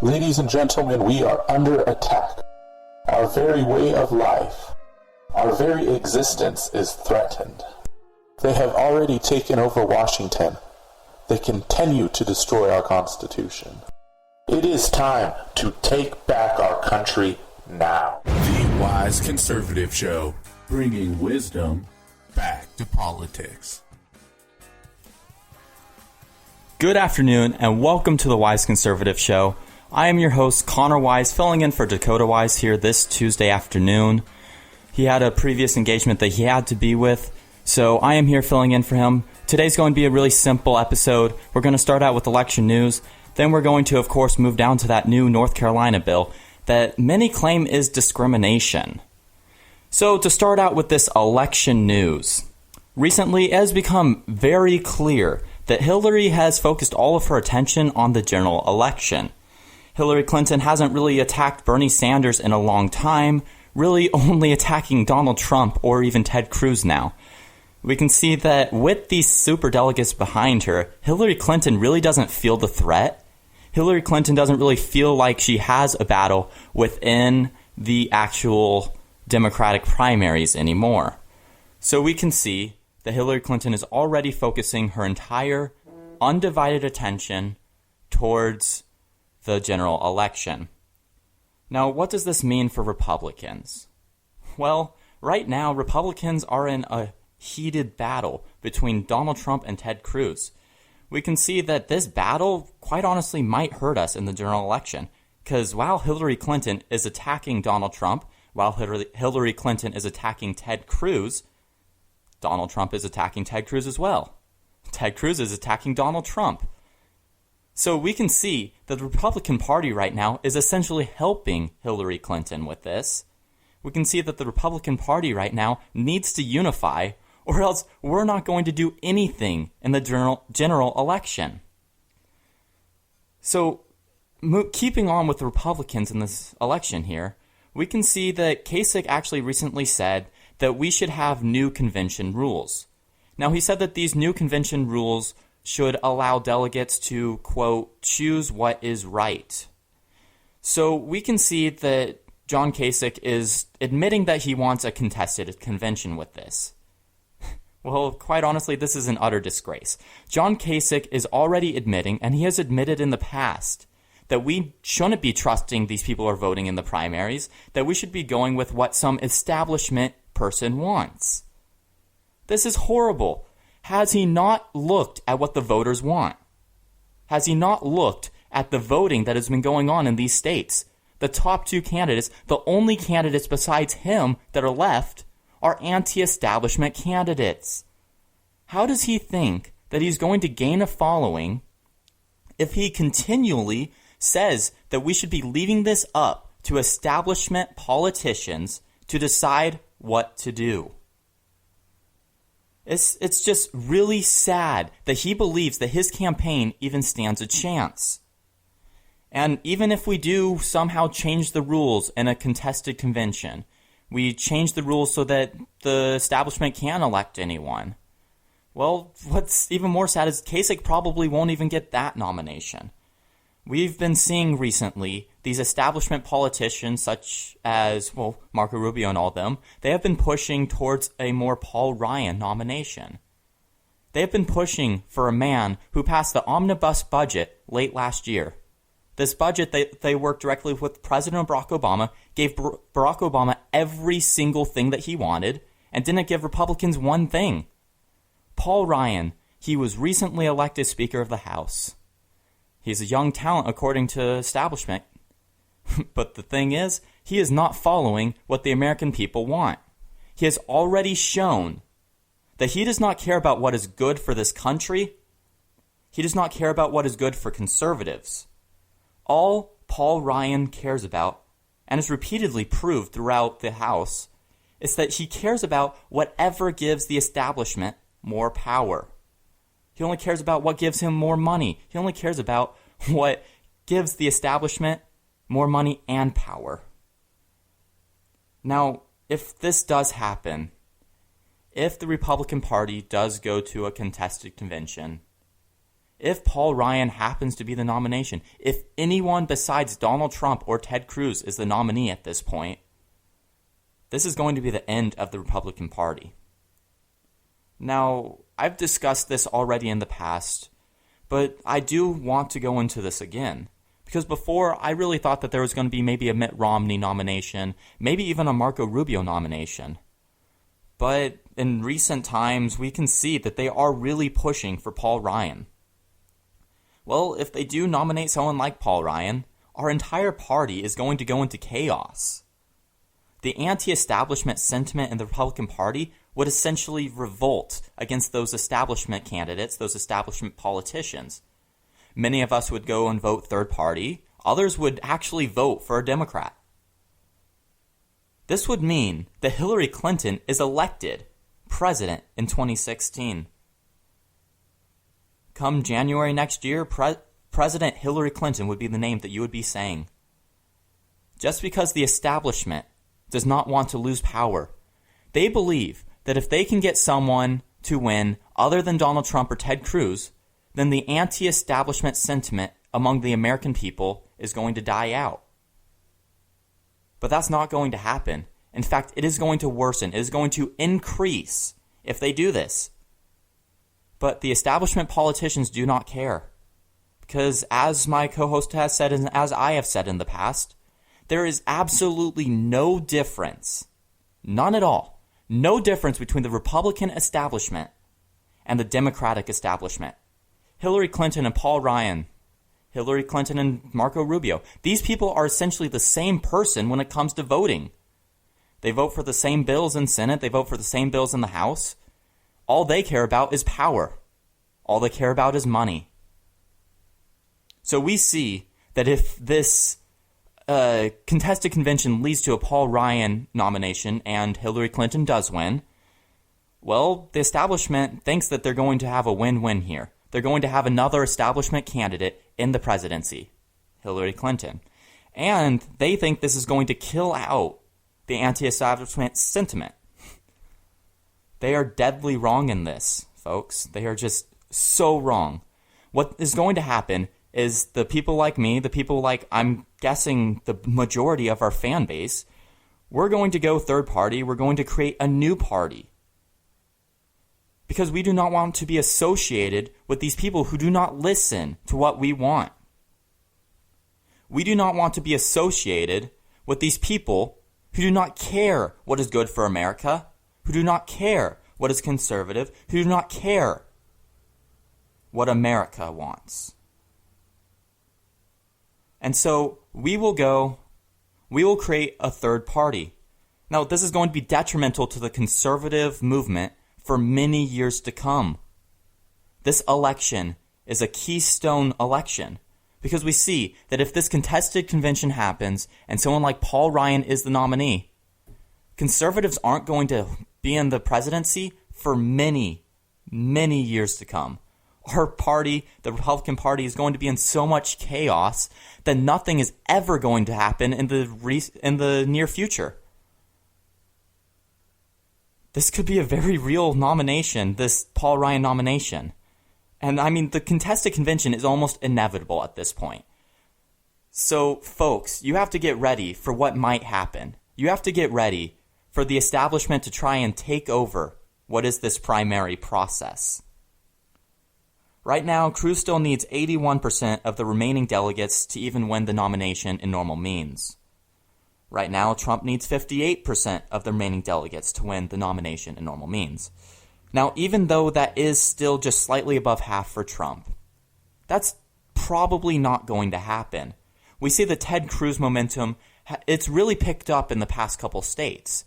Ladies and gentlemen, we are under attack. Our very way of life, our very existence is threatened. They have already taken over Washington. They continue to destroy our Constitution. It is time to take back our country now. The Wise Conservative Show, bringing wisdom back to politics. Good afternoon and welcome to the Wise Conservative Show. I am your host, Connor Wise, filling in for Dakota Wise here this Tuesday afternoon. He had a previous engagement that he had to be with, so I am here filling in for him. Today's going to be a really simple episode. We're going to start out with election news. Then we're going to, of course, move down to that new North Carolina bill that many claim is discrimination. So to start out with this election news, recently it has become very clear that Hillary has focused all of her attention on the general election. Hillary Clinton hasn't really attacked Bernie Sanders in a long time, really only attacking Donald Trump or even Ted Cruz now. We can see that with these superdelegates behind her, Hillary Clinton really doesn't feel the threat. Hillary Clinton doesn't really feel like she has a battle within the actual Democratic primaries anymore. So we can see that Hillary Clinton is already focusing her entire undivided attention towards the general election. Now, what does this mean for Republicans? Well, right now, Republicans are in a heated battle between Donald Trump and Ted Cruz. We can see that this battle, quite honestly, might hurt us in the general election, because while Hillary Clinton is attacking Donald Trump, while Hillary Clinton is attacking Ted Cruz, Donald Trump is attacking Ted Cruz as well. Ted Cruz is attacking Donald Trump. So we can see that the Republican Party right now is essentially helping Hillary Clinton with this. We can see that the Republican Party right now needs to unify, or else we're not going to do anything in the general election. So, keeping on with the Republicans in this election here, we can see that Kasich actually recently said that we should have new convention rules. Now, he said that these new convention rules should allow delegates to, quote, choose what is right. So we can see that John Kasich is admitting that he wants a contested convention with this. Well, quite honestly, this is an utter disgrace. John Kasich is already admitting, and he has admitted in the past, that we shouldn't be trusting these people who are voting in the primaries, that we should be going with what some establishment person wants. This is horrible. Has he not looked at what the voters want? Has he not looked at the voting that has been going on in these states? The top two candidates, the only candidates besides him that are left, are anti-establishment candidates. How does he think that he's going to gain a following if he continually says that we should be leaving this up to establishment politicians to decide what to do? It's just really sad that he believes that his campaign even stands a chance. And even if we do somehow change the rules in a contested convention, we change the rules so that the establishment can elect anyone, well, what's even more sad is Kasich probably won't even get that nomination. We've been seeing recently these establishment politicians such as, well, Marco Rubio and all them, they have been pushing towards a more Paul Ryan nomination. They have been pushing for a man who passed the omnibus budget late last year. This budget, they worked directly with President Barack Obama, gave Barack Obama every single thing that he wanted, and didn't give Republicans one thing. Paul Ryan, he was recently elected Speaker of the House. He's a young talent according to establishment. But the thing is, he is not following what the American people want. He has already shown that he does not care about what is good for this country. He does not care about what is good for conservatives. All Paul Ryan cares about, and is repeatedly proved throughout the House, is that he cares about whatever gives the establishment more power. He only cares about what gives him more money. He only cares about what gives the establishment more money and power. Now, if this does happen, if the Republican Party does go to a contested convention, if Paul Ryan happens to be the nomination, if anyone besides Donald Trump or Ted Cruz is the nominee at this point, this is going to be the end of the Republican Party. Now, I've discussed this already in the past, but I do want to go into this again. Because before, I really thought that there was going to be maybe a Mitt Romney nomination, maybe even a Marco Rubio nomination. But in recent times, we can see that they are really pushing for Paul Ryan. Well, if they do nominate someone like Paul Ryan, our entire party is going to go into chaos. The anti-establishment sentiment in the Republican Party would essentially revolt against those establishment candidates, those establishment politicians. Many of us would go and vote third party. Others would actually vote for a Democrat. This would mean that Hillary Clinton is elected president in 2016. Come January next year, President Hillary Clinton would be the name that you would be saying. Just because the establishment does not want to lose power, they believe that if they can get someone to win other than Donald Trump or Ted Cruz, then the anti-establishment sentiment among the American people is going to die out. But that's not going to happen. In fact, it is going to worsen. It is going to increase if they do this. But the establishment politicians do not care. Because as my co-host has said and as I have said in the past, there is absolutely no difference, none at all, no difference between the Republican establishment and the Democratic establishment. Hillary Clinton and Paul Ryan, Hillary Clinton and Marco Rubio, these people are essentially the same person when it comes to voting. They vote for the same bills in Senate, they vote for the same bills in the House. All they care about is power. All they care about is money. So we see that if this contested convention leads to a Paul Ryan nomination and Hillary Clinton does win, well, the establishment thinks that they're going to have a win-win here. They're going to have another establishment candidate in the presidency, Hillary Clinton. And they think this is going to kill out the anti-establishment sentiment. They are deadly wrong in this, folks. They are just so wrong. What is going to happen is the people like me, the people like, I'm guessing, the majority of our fan base, we're going to go third party. We're going to create a new party. Because we do not want to be associated with these people who do not listen to what we want. We do not want to be associated with these people who do not care what is good for America, who do not care what is conservative, who do not care what America wants. And so we will create a third party. Now, this is going to be detrimental to the conservative movement for many years to come. This election is a keystone election because we see that if this contested convention happens and someone like Paul Ryan is the nominee, conservatives aren't going to be in the presidency for many, many years to come. Our party, the Republican Party, is going to be in so much chaos that nothing is ever going to happen in the near future. This could be a very real nomination, this Paul Ryan nomination. And I mean, the contested convention is almost inevitable at this point. So, folks, you have to get ready for what might happen. You have to get ready for the establishment to try and take over what is this primary process. Right now, Cruz still needs 81% of the remaining delegates to even win the nomination in normal means. Right now, Trump needs 58% of the remaining delegates to win the nomination in normal means. Now, even though that is still just slightly above half for Trump, that's probably not going to happen. We see the Ted Cruz momentum, it's really picked up in the past couple states.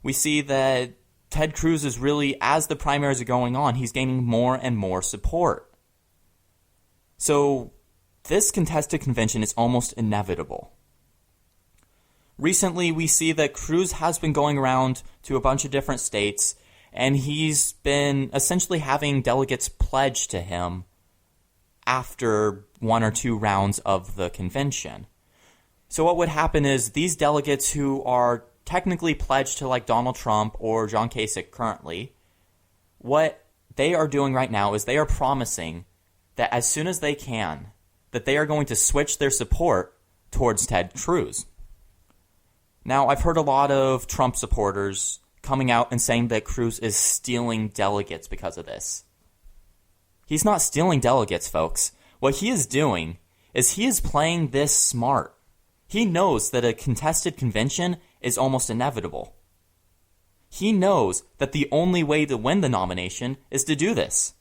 We see that Ted Cruz is really, as the primaries are going on, he's gaining more and more support. So, this contested convention is almost inevitable. Recently, we see that Cruz has been going around to a bunch of different states, and he's been essentially having delegates pledge to him after one or two rounds of the convention. So what would happen is these delegates who are technically pledged to like Donald Trump or John Kasich currently, what they are doing right now is they are promising that as soon as they can, that they are going to switch their support towards Ted Cruz. Now, I've heard a lot of Trump supporters coming out and saying that Cruz is stealing delegates because of this. He's not stealing delegates, folks. What he is doing is he is playing this smart. He knows that a contested convention is almost inevitable. He knows that the only way to win the nomination is to do this.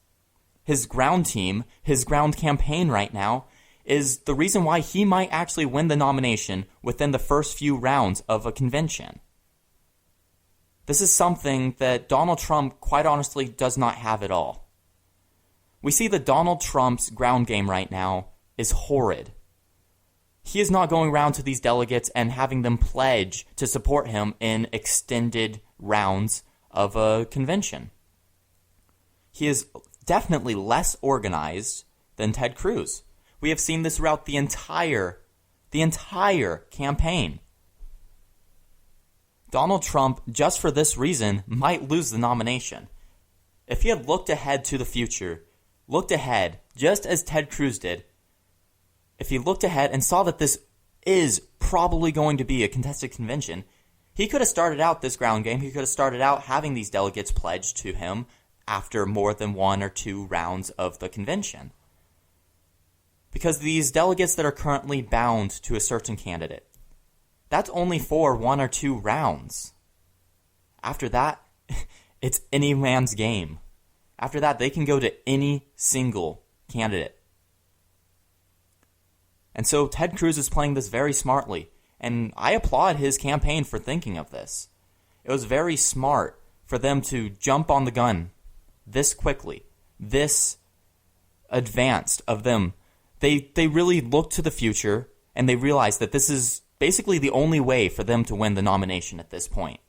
His ground team, his ground campaign right now, is the reason why he might actually win the nomination within the first few rounds of a convention. This is something that Donald Trump, quite honestly, does not have at all. We see that Donald Trump's ground game right now is horrid. He is not going around to these delegates and having them pledge to support him in extended rounds of a convention. He is definitely less organized than Ted Cruz. We have seen this throughout the entire campaign. Donald Trump, just for this reason, might lose the nomination. If he had looked ahead to the future, looked ahead, just as Ted Cruz did, if he looked ahead and saw that this is probably going to be a contested convention, he could have started out this ground game. He could have started out having these delegates pledged to him after more than 1 or 2 rounds of the convention. Because these delegates that are currently bound to a certain candidate, that's only for 1 or 2 rounds. After that, it's any man's game. After that, they can go to any single candidate. And so Ted Cruz is playing this very smartly, and I applaud his campaign for thinking of this. It was very smart for them to jump on the gun this quickly, this advanced of them. They really looked to the future, and they realized that this is basically the only way for them to win the nomination at this point.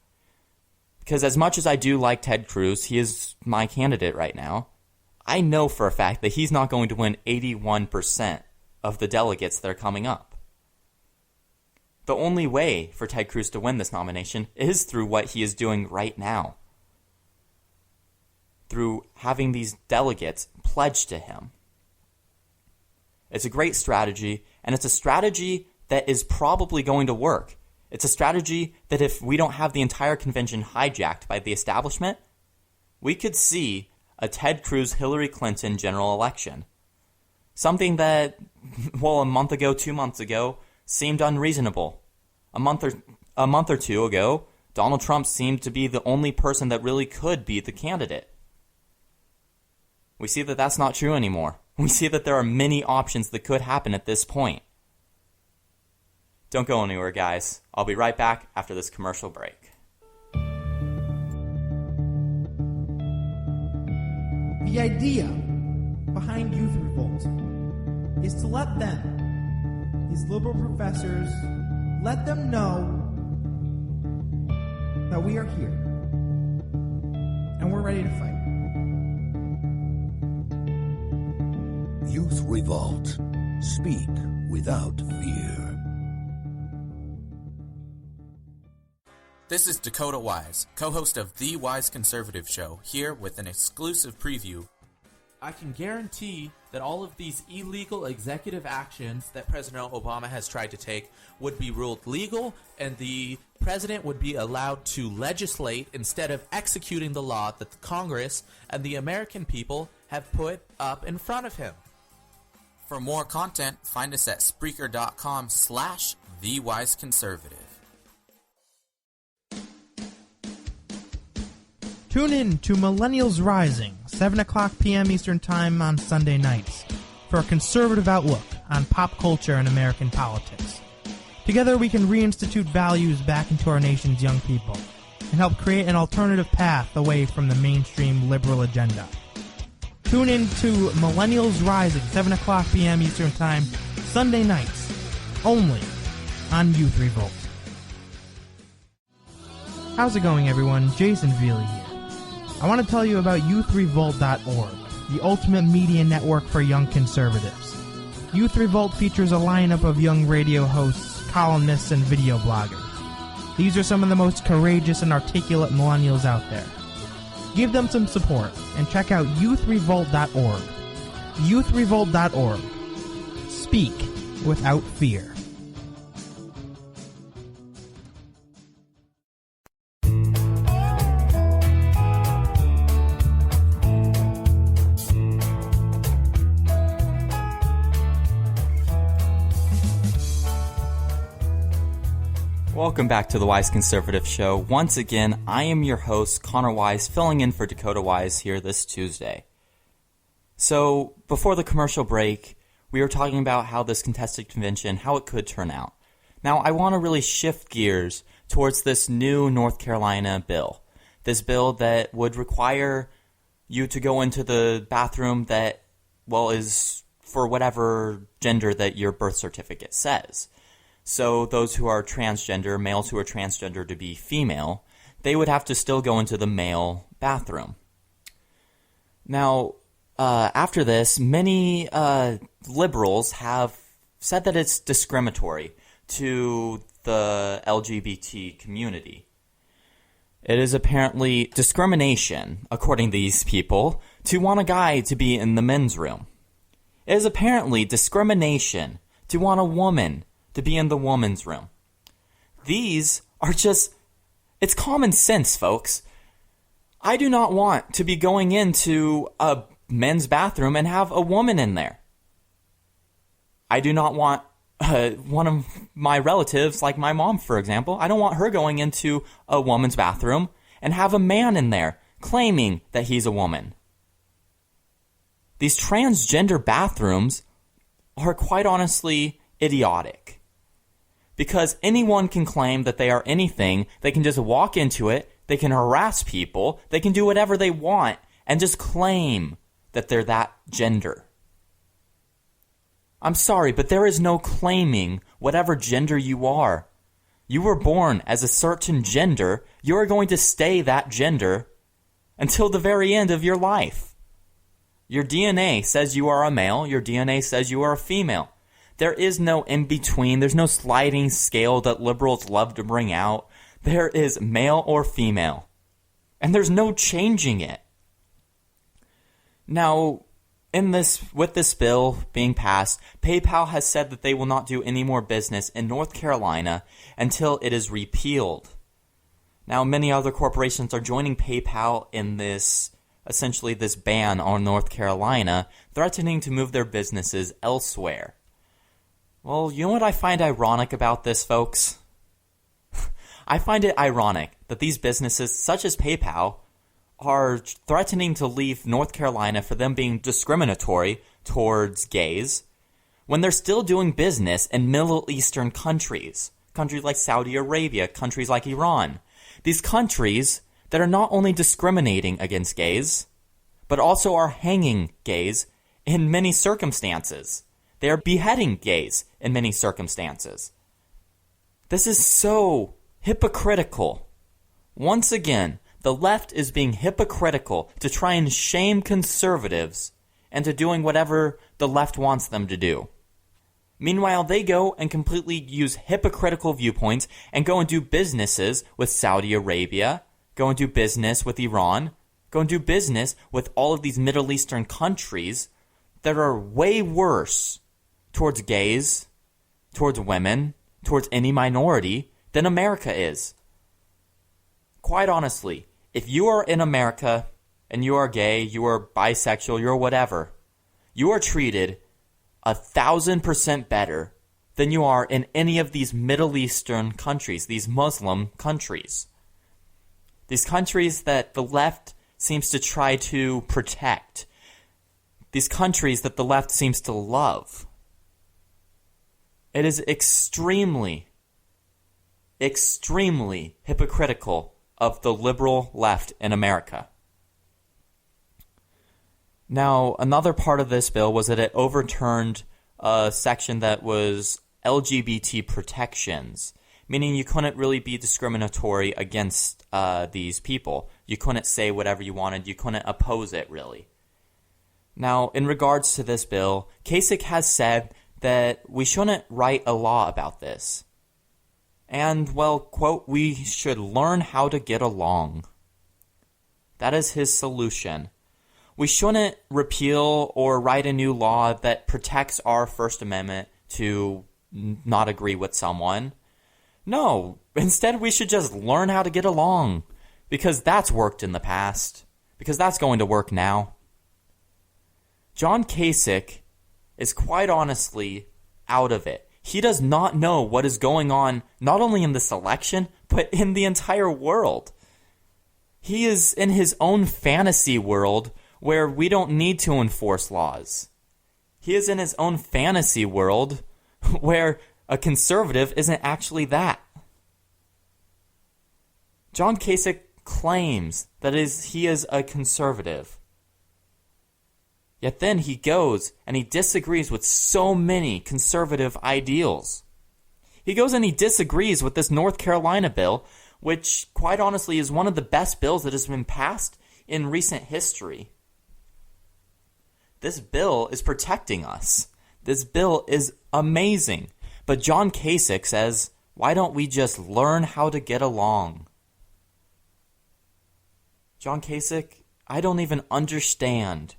Because as much as I do like Ted Cruz, he is my candidate right now, I know for a fact that he's not going to win 81% of the delegates that are coming up. The only way for Ted Cruz to win this nomination is through what he is doing right now. Through having these delegates pledged to him. It's a great strategy, and it's a strategy that is probably going to work. It's a strategy that if we don't have the entire convention hijacked by the establishment, we could see a Ted Cruz-Hillary Clinton general election. Something that, well, a month ago, 2 months ago, seemed unreasonable. A month or two ago, Donald Trump seemed to be the only person that really could be the candidate. We see that that's not true anymore. We see that there are many options that could happen at this point. Don't go anywhere, guys. I'll be right back after this commercial break. The idea behind Youth Revolt is to let them, these liberal professors, let them know that we are here and we're ready to fight. Youth Revolt. Speak without fear. This is Dakota Wise, co-host of The Wise Conservative Show, here with an exclusive preview. I can guarantee that all of these illegal executive actions that President Obama has tried to take would be ruled legal, and the president would be allowed to legislate instead of executing the law that the Congress and the American people have put up in front of him. For more content, find us at Spreaker.com/TheWiseConservative. Tune in to Millennials Rising, 7 o'clock p.m. Eastern Time on Sunday nights, for a conservative outlook on pop culture and American politics. Together we can reinstitute values back into our nation's young people and help create an alternative path away from the mainstream liberal agenda. Tune in to Millennials Rising, 7 o'clock p.m. Eastern Time, Sunday nights, only on Youth Revolt. How's it going, everyone? Jason Veely here. I want to tell you about YouthRevolt.org, the ultimate media network for young conservatives. Youth Revolt features a lineup of young radio hosts, columnists, and video bloggers. These are some of the most courageous and articulate millennials out there. Give them some support and check out YouthRevolt.org. youthrevolt.org. Speak without fear. Welcome back to the Wise Conservative Show. Once again, I am your host, Connor Wise, filling in for Dakota Wise here this Tuesday. So, before the commercial break, we were talking about how this contested convention, how it could turn out. Now, I want to really shift gears towards this new North Carolina bill. This bill that would require you to go into the bathroom that, well, is for whatever gender that your birth certificate says. So those who are transgender, males who are transgender to be female, they would have to still go into the male bathroom. Now, after this, many liberals have said that it's discriminatory to the LGBT community. It is apparently discrimination, according to these people, to want a guy to be in the men's room. It is apparently discrimination to want a woman to be in the woman's room. These are just, it's common sense, folks. I do not want to be going into a men's bathroom and have a woman in there. I do not want one of my relatives, like my mom, for example, I don't want her going into a woman's bathroom and have a man in there claiming that he's a woman. These transgender bathrooms are quite honestly idiotic. Because anyone can claim that they are anything, they can just walk into it, they can harass people, they can do whatever they want, and just claim that they're that gender. I'm sorry, but there is no claiming whatever gender you are. You were born as a certain gender, you are going to stay that gender until the very end of your life. Your DNA says you are a male, your DNA says you are a female. There is no in-between. There's no sliding scale that liberals love to bring out. There is male or female. And there's no changing it. Now, with this bill being passed, PayPal has said that they will not do any more business in North Carolina until it is repealed. Now, many other corporations are joining PayPal in this ban on North Carolina, threatening to move their businesses elsewhere. Well, you know what I find ironic about this, folks? I find it ironic that these businesses, such as PayPal, are threatening to leave North Carolina for them being discriminatory towards gays, when they're still doing business in Middle Eastern countries. Countries like Saudi Arabia, countries like Iran. These countries that are not only discriminating against gays, but also are hanging gays in many circumstances. They are beheading gays in many circumstances. This is so hypocritical. Once again, the left is being hypocritical to try and shame conservatives into doing whatever the left wants them to do. Meanwhile, they go and completely use hypocritical viewpoints and go and do businesses with Saudi Arabia, go and do business with Iran, go and do business with all of these Middle Eastern countries that are way worse towards gays, towards women, towards any minority than America is. Quite honestly, if you are in America and you are gay, you are bisexual, you're whatever, you are treated 1,000% better than you are in any of these Middle Eastern countries, these Muslim countries. These countries that the left seems to try to protect. These countries that the left seems to love. It is extremely, extremely hypocritical of the liberal left in America. Now, another part of this bill was that it overturned a section that was LGBT protections, meaning you couldn't really be discriminatory against these people. You couldn't say whatever you wanted. You couldn't oppose it, really. Now, in regards to this bill, Kasich has said that we shouldn't write a law about this. And, well, quote, we should learn how to get along. That is his solution. we shouldn't repeal or write a new law that protects our First Amendment to not agree with someone. No, instead we should just learn how to get along, because that's worked in the past, because that's going to work now. John Kasich is quite honestly out of it. He does not know what is going on, not only in this election, but in the entire world. He is in his own fantasy world where we don't need to enforce laws. He is in his own fantasy world where a conservative isn't actually that. John Kasich claims that he is a conservative. Yet then he goes and he disagrees with so many conservative ideals. He goes and he disagrees with this North Carolina bill, which quite honestly is one of the best bills that has been passed in recent history. This bill is protecting us. This bill is amazing. But John Kasich says, why don't we just learn how to get along? John Kasich, I don't even understand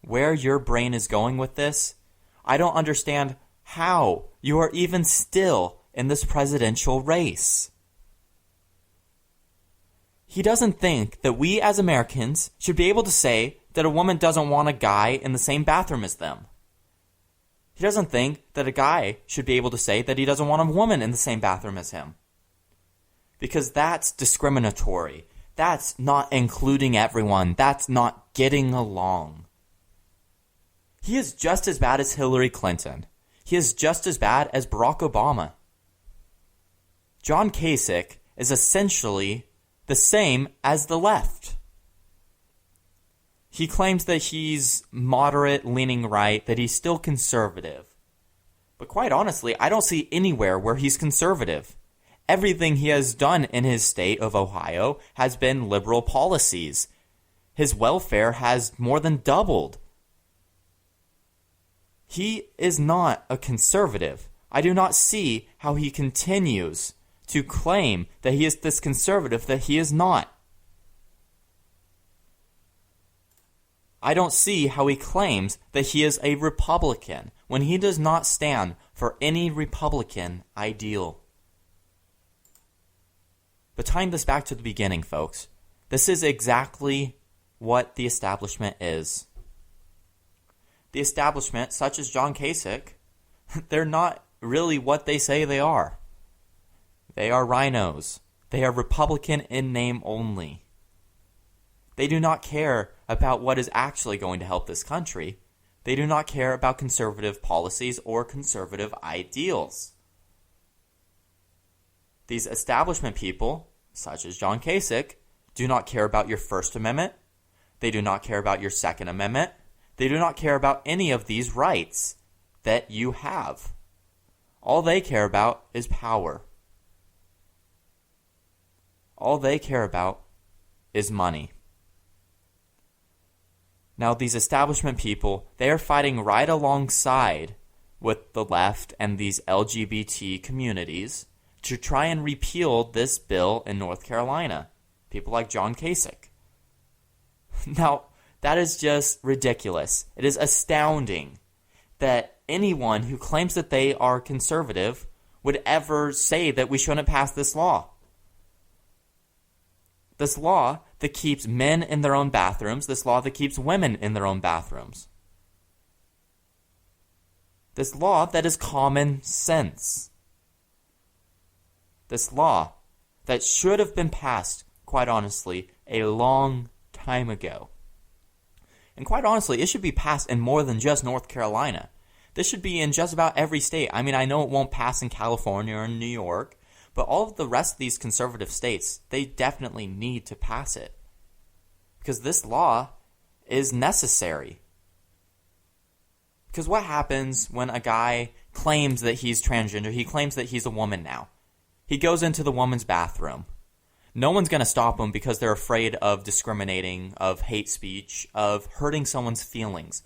where your brain is going with this. I don't understand how you are even still in this presidential race. He doesn't think that we as Americans should be able to say that a woman doesn't want a guy in the same bathroom as them. He doesn't think that a guy should be able to say that he doesn't want a woman in the same bathroom as him. Because that's discriminatory. That's not including everyone. That's not getting along. He is just as bad as Hillary Clinton. He is just as bad as Barack Obama. John Kasich is essentially the same as the left. He claims that he's moderate, leaning right, that he's still conservative. But quite honestly, I don't see anywhere where he's conservative. Everything he has done in his state of Ohio has been liberal policies. His welfare has more than doubled. He is not a conservative. I do not see how he continues to claim that he is this conservative that he is not. I don't see how he claims that he is a Republican when he does not stand for any Republican ideal. But tying this back to the beginning, folks, this is exactly what the establishment is. The establishment, such as John Kasich, they're not really what they say they are. They are rhinos. They are Republican in name only. They do not care about what is actually going to help this country. They do not care about conservative policies or conservative ideals. These establishment people, such as John Kasich, do not care about your First Amendment. They do not care about your Second Amendment. They do not care about any of these rights that you have. All they care about is power. All they care about is money. Now, these establishment people, they are fighting right alongside with the left and these LGBT communities to try and repeal this bill in North Carolina. People like John Kasich. Now, that is just ridiculous. It is astounding that anyone who claims that they are conservative would ever say that we shouldn't pass this law. This law that keeps men in their own bathrooms, this law that keeps women in their own bathrooms. This law that is common sense. This law that should have been passed, quite honestly, a long time ago. And quite honestly, it should be passed in more than just North Carolina. This should be in just about every state. I mean, I know it won't pass in California or in New York, but all of the rest of these conservative states, they definitely need to pass it. Because this law is necessary. Because what happens when a guy claims that he's transgender, he claims that he's a woman now. He goes into the woman's bathroom. No one's going to stop him because they're afraid of discriminating, of hate speech, of hurting someone's feelings.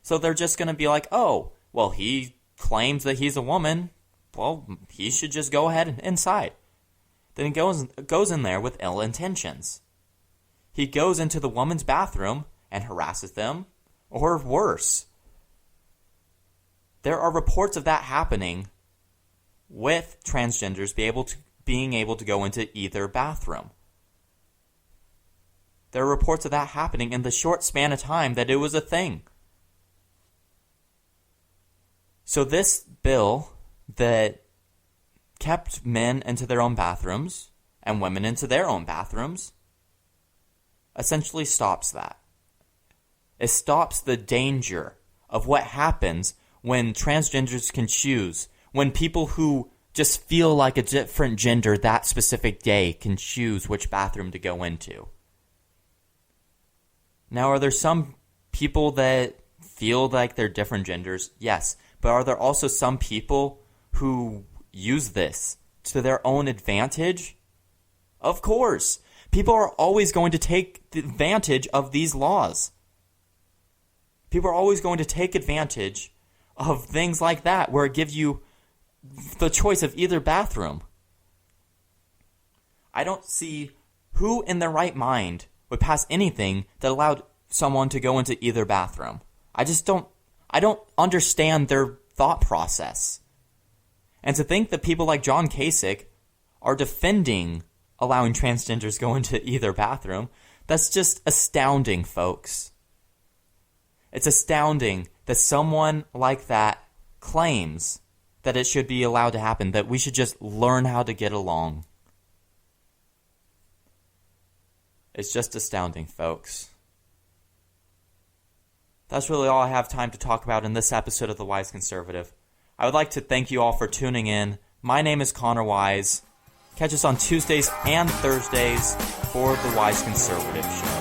So they're just going to be like, oh, well, he claims that he's a woman. Well, he should just go ahead inside. Then he goes in there with ill intentions. He goes into the woman's bathroom and harasses them, or worse. There are reports of that happening with transgenders being able to go into either bathroom. There are reports of that happening in the short span of time that it was a thing. So this bill that kept men into their own bathrooms and women into their own bathrooms essentially stops that. It stops the danger of what happens when transgenders can choose, when people who just feel like a different gender that specific day can choose which bathroom to go into. Now, are there some people that feel like they're different genders? Yes. But are there also some people who use this to their own advantage? Of course. People are always going to take advantage of these laws. People are always going to take advantage of things like that, where it gives you the choice of either bathroom. I don't see who in their right mind would pass anything that allowed someone to go into either bathroom. I don't understand their thought process. And to think that people like John Kasich are defending allowing transgenders go into either bathroom, that's just astounding, folks. It's astounding that someone like that claims that it should be allowed to happen, that we should just learn how to get along. It's just astounding, folks. That's really all I have time to talk about in this episode of The Wise Conservative. I would like to thank you all for tuning in. My name is Connor Wise. Catch us on Tuesdays and Thursdays for The Wise Conservative Show.